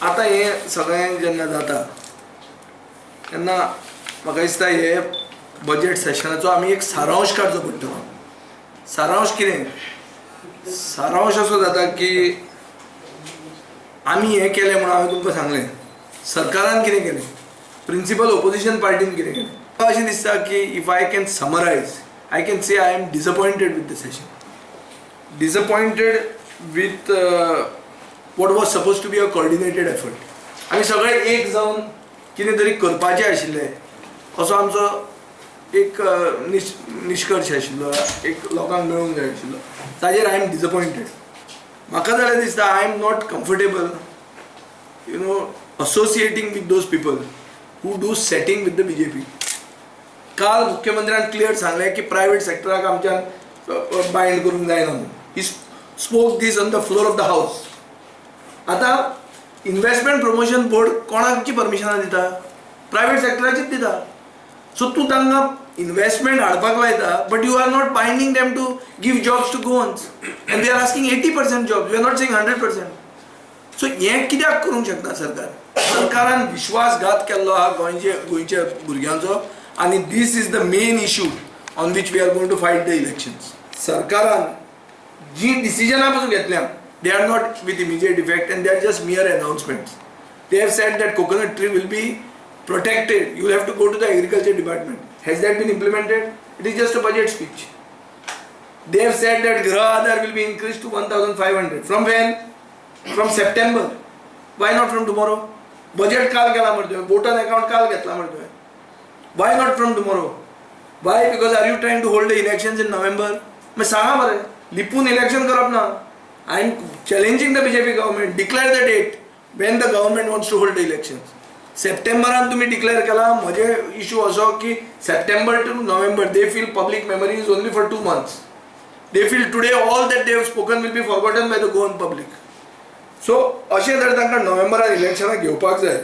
आता हे सगळ्यांक जेन्ना जाता तेन्ना म्हाका दिसता हे बजेट सेशनाचो आमी एक सारांश काडचो पडटलो. सारांश कितें? सारांश असो जाता की आमी हे केलें म्हणून हांवें तुमकां सांगलें, सरकारान कितें केलें, प्रिंसिपल ओपोजिशन पार्टीन कितें केलें. म्हाका अशें दिसता की if I can summarise I can say I am disappointed with the session. Disappointed with what was suppose to be a coordinated effort. आमी सगळे एक जावन कितें तरी करपाचें आशिल्लें असो आमचो एक निश्कर्श आशिल्लो, एक लोकांक मेळूंक जाय आशिल्लो. ताजेर आय एम डिसअपॉयंटेड. म्हाका जाल्यार दिसता I am not comfortable associating with those people who do setting with the BJP. काल मुख्यमंत्र्यान क्लियर सांगलें की प्रायवेट सेक्टराक आमच्यान बायंड करूंक जायना म्हणून. He spoke this on the floor of the house. आतां इन्व्हेस्टमेंट प्रमोशन बोर्ड कोणाची परमिशनां दिता? प्रायवेट सेक्टराचीच दिता. सो तूं तांकां इन्व्हेस्टमेंट हाडपाक लायता but you are not binding them to give jobs to Goans and they are asking 80% jobs. You are not saying 100%. So हें कित्याक करूंक शकना सरकार? सरकारान विश्वासघात केल्लो हा गोंयच्या भुरग्यांचो आनी this is the main issue on which we are going to fight the elections. सरकारान जी डिसिजनां पसून घेतल्या they are not with immediate effect and they are just mere announcements. They have said that coconut tree will be protected. You will have to go to the agriculture department. Has that been implemented? It is just a budget speech. They have said that Grah Aadhar will be increased to 1,500. From when? From September. Why not from tomorrow? Budget काल केला म्हणतोय, voter account काल घेतला म्हणतोय. Why not from tomorrow? Why? Because are you trying to hold the elections in November? मैं सांगा बरे, लिपून election करप ना. I am challenging the BJP government. Declare the date when the government wants to hold the elections. Septemberan तुम्ही declare केला. माझे issue असो की September to November they feel public memory is only for 2 months. They feel today all that they have spoken will be forgotten by the Goan public. So अशें जर तांकां नोव्हेंबरान इलेक्शनाक घेवपाक जाय